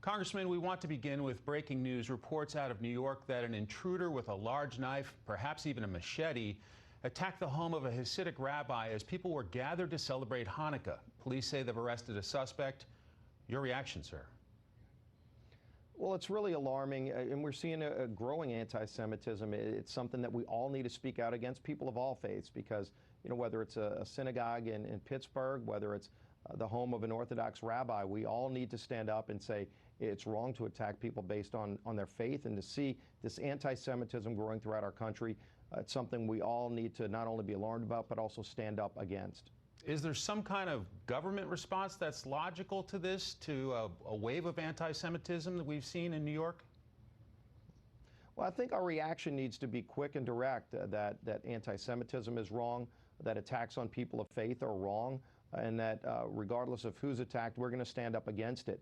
Congressman, we want to begin with breaking news. Reports out of New York that an intruder with a large knife, perhaps even a machete, attacked the home of a Hasidic rabbi as people were gathered to celebrate Hanukkah. Police say they've arrested a suspect. Your reaction, sir? Well, it's really alarming, and we're seeing a growing anti-Semitism. It's something that we all need to speak out against, people of all faiths, because, you know, whether it's a synagogue in Pittsburgh, whether it's the home of an Orthodox rabbi, we all need to stand up and say it's wrong to attack people based on their faith, and to see this anti-Semitism growing throughout our country. It's something we all need to not only be alarmed about, but also stand up against. Is there some kind of government response that's logical to this, to a wave of anti-Semitism that we've seen in New York? Well, I think our reaction needs to be quick and direct, that anti-Semitism is wrong, that attacks on people of faith are wrong, and that regardless of who's attacked, we're going to stand up against it,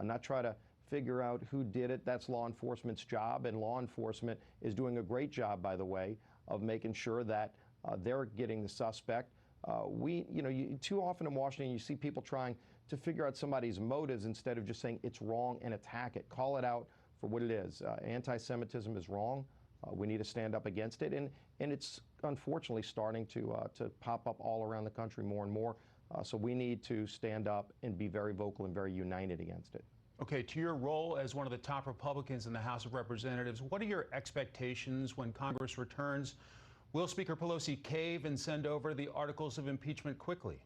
not try to figure out who did it. That's law enforcement's job, and law enforcement is doing a great job, by the way, of making sure that they're getting the suspect. Too often in Washington, you see people trying to figure out somebody's motives instead of just saying it's wrong and attack it. Call it out for what it is. Anti-Semitism is wrong. We need to stand up against it, and it's unfortunately starting to pop up all around the country more and more. So we need to stand up and be very vocal and very united against it. Okay, to your role as one of the top Republicans in the House of Representatives, what are your expectations when Congress returns? Will Speaker Pelosi cave and send over the articles of impeachment quickly?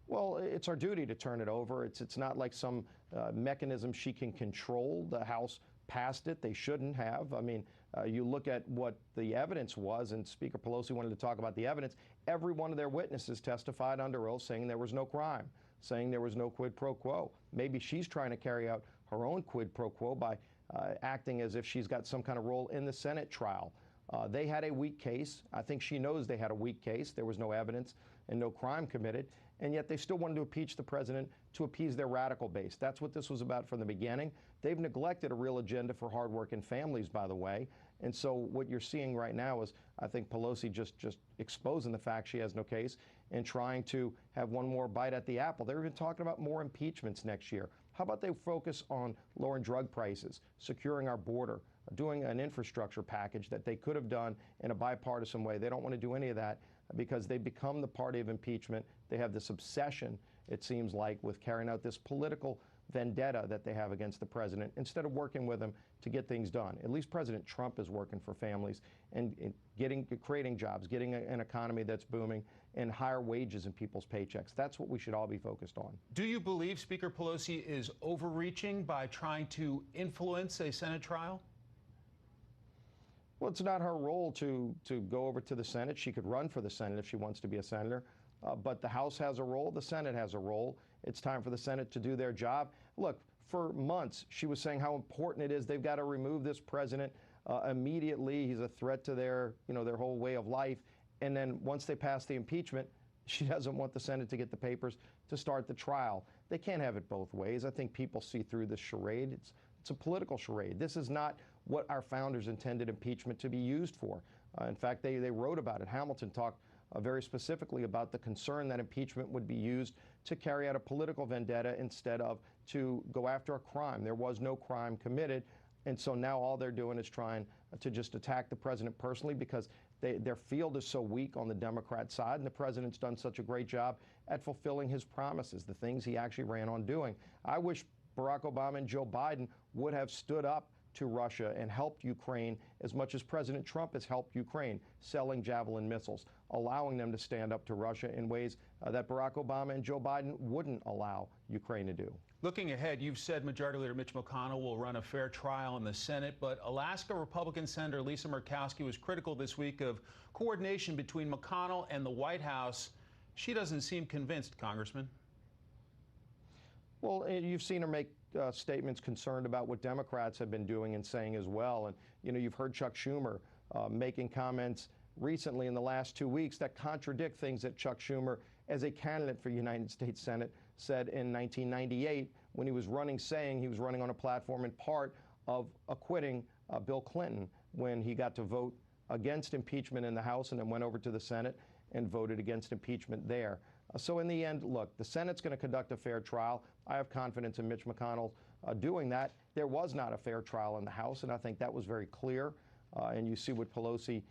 Well, it's our duty to turn it over. It's not like some mechanism she can control. The House passed it. They shouldn't have. I mean, you look at what the evidence was, and Speaker Pelosi wanted to talk about the evidence. Every one of their witnesses testified under oath saying there was no crime, saying there was no quid pro quo. Maybe she's trying to carry out her own quid pro quo by acting as if she's got some kind of role in the Senate trial. They had a weak case. I think she knows they had a weak case. There was no evidence and no crime committed, and yet they still wanted to impeach the president to appease their radical base. That's what this was about from the beginning. They've neglected a real agenda for hardworking families, by the way. And so what you're seeing right now is, I think, Pelosi just exposing the fact she has no case and trying to have one more bite at the apple. They're even talking about more impeachments next year. How about they focus on lowering drug prices, securing our border, doing an infrastructure package that they could have done in a bipartisan way? They don't want to do any of that because they become the party of impeachment. They have this obsession, it seems like, with carrying out this political vendetta that they have against the president instead of working with him to get things done. At least President Trump is working for families and creating jobs, getting an economy that's booming, and higher wages in people's paychecks. That's what we should all be focused on. Do you believe Speaker Pelosi is overreaching by trying to influence a Senate trial? Well, it's not her role to go over to the Senate. She could run for the Senate if she wants to be a senator. But the House has a role. The Senate has a role. It's time for the Senate to do their job. Look, for months, she was saying how important it is. They've got to remove this president immediately. He's a threat to their whole way of life. And then once they pass the impeachment, she doesn't want the Senate to get the papers to start the trial. They can't have it both ways. I think people see through this charade. It's a political charade. This is not what our founders intended impeachment to be used for. In fact, they wrote about it. Hamilton talked very specifically about the concern that impeachment would be used to carry out a political vendetta instead of to go after a crime. There was no crime committed. And so now all they're doing is trying to just attack the president personally because their field is so weak on the Democrat side, and the president's done such a great job at fulfilling his promises, the things he actually ran on doing. I wish Barack Obama and Joe Biden would have stood up to Russia and helped Ukraine as much as President Trump has helped Ukraine, selling Javelin missiles, allowing them to stand up to Russia in ways that Barack Obama and Joe Biden wouldn't allow Ukraine to do. Looking ahead, you've said Majority Leader Mitch McConnell will run a fair trial in the Senate, but Alaska Republican Senator Lisa Murkowski was critical this week of coordination between McConnell and the White House. She doesn't seem convinced, Congressman. Well, you've seen her make statements concerned about what Democrats have been doing and saying as well. And, you've heard Chuck Schumer making comments recently in the last 2 weeks that contradict things that Chuck Schumer, as a candidate for United States Senate, said in 1998 when he was running, saying he was running on a platform in part of acquitting Bill Clinton when he got to vote against impeachment in the House and then went over to the Senate and voted against impeachment there. So in the end, look, the Senate's going to conduct a fair trial. I have confidence in Mitch McConnell doing that. There was not a fair trial in the House, and I think that was very clear. And you see what Pelosi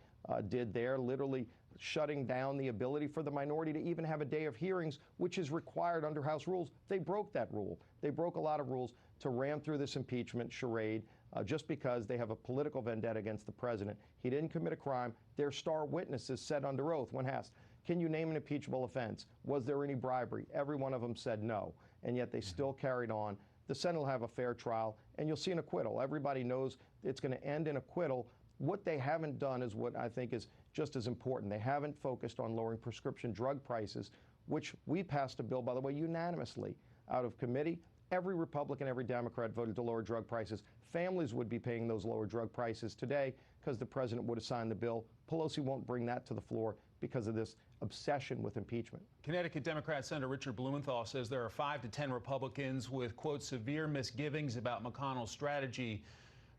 did there, literally shutting down the ability for the minority to even have a day of hearings, which is required under House rules. They broke that rule. They broke a lot of rules to ram through this impeachment charade just because they have a political vendetta against the president. He didn't commit a crime. Their star witnesses said under oath when asked, can you name an impeachable offense? Was there any bribery? Every one of them said no, and yet they still carried on. The Senate will have a fair trial, and you'll see an acquittal. Everybody knows it's going to end in acquittal. What they haven't done is what I think is just as important. They haven't focused on lowering prescription drug prices, which we passed a bill, by the way, unanimously out of committee. Every Republican, every Democrat voted to lower drug prices. Families would be paying those lower drug prices today because the president would have signed the bill. Pelosi won't bring that to the floor because of this obsession with impeachment. Connecticut Democrat Senator Richard Blumenthal says there are 5 to 10 Republicans with, quote, severe misgivings about McConnell's strategy.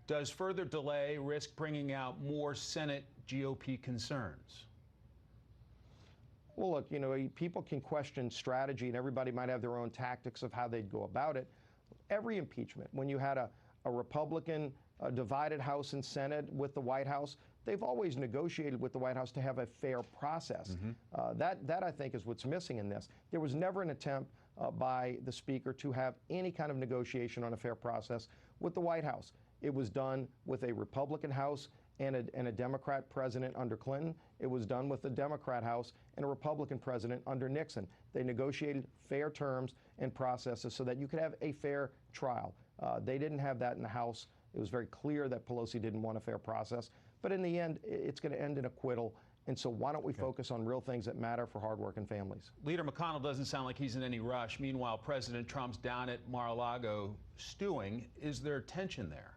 Does further delay risk bringing out more Senate GOP concerns? Well, look, you know, people can question strategy, and everybody might have their own tactics of how they'd go about it. Every impeachment, when you had a Republican divided House and Senate with the White House, they've always negotiated with the White House to have a fair process. That I think is what's missing in this. There was never an attempt by the Speaker to have any kind of negotiation on a fair process with the White House. It was done with a Republican House and a Democrat president under Clinton. It was done with a Democrat House and a Republican president under Nixon. They negotiated fair terms and processes so that you could have a fair trial. They didn't have that in the House. It was very clear that Pelosi didn't want a fair process. But in the end, it's going to end in acquittal. And so why don't we focus on real things that matter for hardworking families? Leader McConnell doesn't sound like he's in any rush. Meanwhile, President Trump's down at Mar-a-Lago stewing. Is there tension there?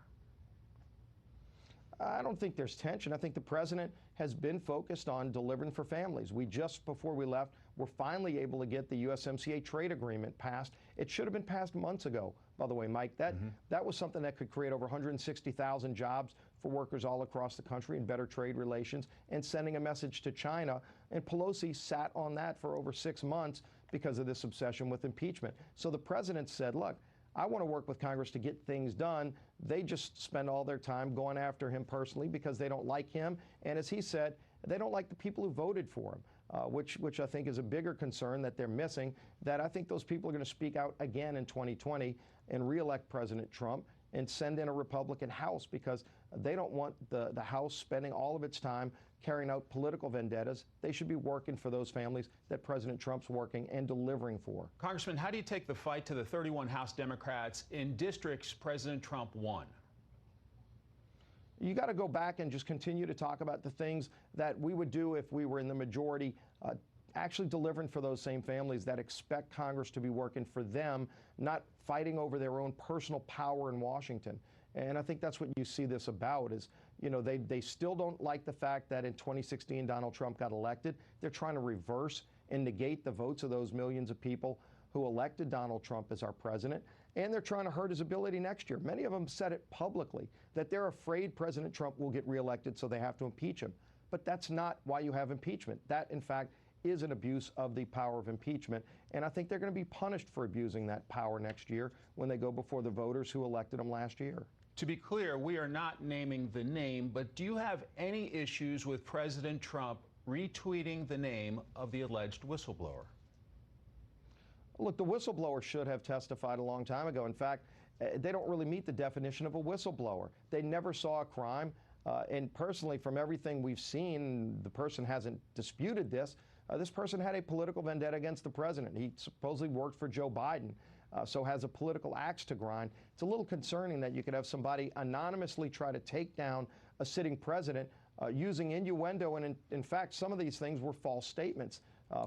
I don't think there's tension. I think the president has been focused on delivering for families. We just, before we left, were finally able to get the USMCA trade agreement passed. It should have been passed months ago, by the way, Mike. That was something that could create over 160,000 jobs for workers all across the country and better trade relations and sending a message to China. And Pelosi sat on that for over 6 months because of this obsession with impeachment. So the president said, look, I want to work with Congress to get things done. They just spend all their time going after him personally because they don't like him. And as he said, they don't like the people who voted for him, which I think is a bigger concern that they're missing, that I think those people are going to speak out again in 2020 and reelect President Trump and send in a Republican House because they don't want the House spending all of its time carrying out political vendettas. They should be working for those families that President Trump's working and delivering for. Congressman, how do you take the fight to the 31 House Democrats in districts President Trump won? You got to go back and just continue to talk about the things that we would do if we were in the majority, actually delivering for those same families that expect Congress to be working for them, not fighting over their own personal power in Washington. And I think that's what you see this about is, you know, they still don't like the fact that in 2016 Donald Trump got elected. They're trying to reverse and negate the votes of those millions of people who elected Donald Trump as our president. And they're trying to hurt his ability next year. Many of them said it publicly that they're afraid President Trump will get reelected, so they have to impeach him. But that's not why you have impeachment. That, in fact, is an abuse of the power of impeachment. And I think they're going to be punished for abusing that power next year when they go before the voters who elected them last year. To be clear, we are not naming the name, but do you have any issues with President Trump retweeting the name of the alleged whistleblower? Look, the whistleblower should have testified a long time ago. In fact, they don't really meet the definition of a whistleblower. They never saw a crime. And personally, from everything we've seen, the person hasn't disputed this. This person had a political vendetta against the president. He supposedly worked for Joe Biden, so has a political axe to grind. It's a little concerning that you could have somebody anonymously try to take down a sitting president using innuendo. And in fact, some of these things were false statements.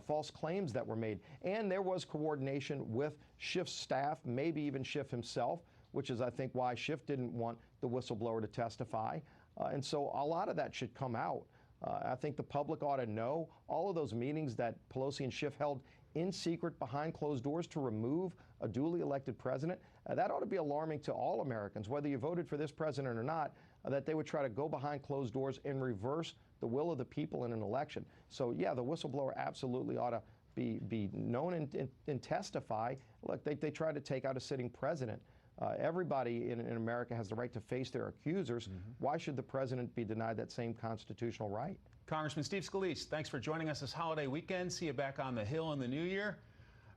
False claims that were made. And there was coordination with Schiff's staff, maybe even Schiff himself, which is, I think, why Schiff didn't want the whistleblower to testify. And so a lot of that should come out. I think the public ought to know all of those meetings that Pelosi and Schiff held in secret behind closed doors to remove a duly elected president. That ought to be alarming to all Americans, whether you voted for this president or not, that they would try to go behind closed doors and reverse the will of the people in an election. So, yeah, the whistleblower absolutely ought to be known and testify. Look, they tried to take out a sitting president. Everybody in America has the right to face their accusers. Why should the president be denied that same constitutional right? Congressman Steve Scalise, thanks for joining us this holiday weekend. See you back on the Hill in the new year.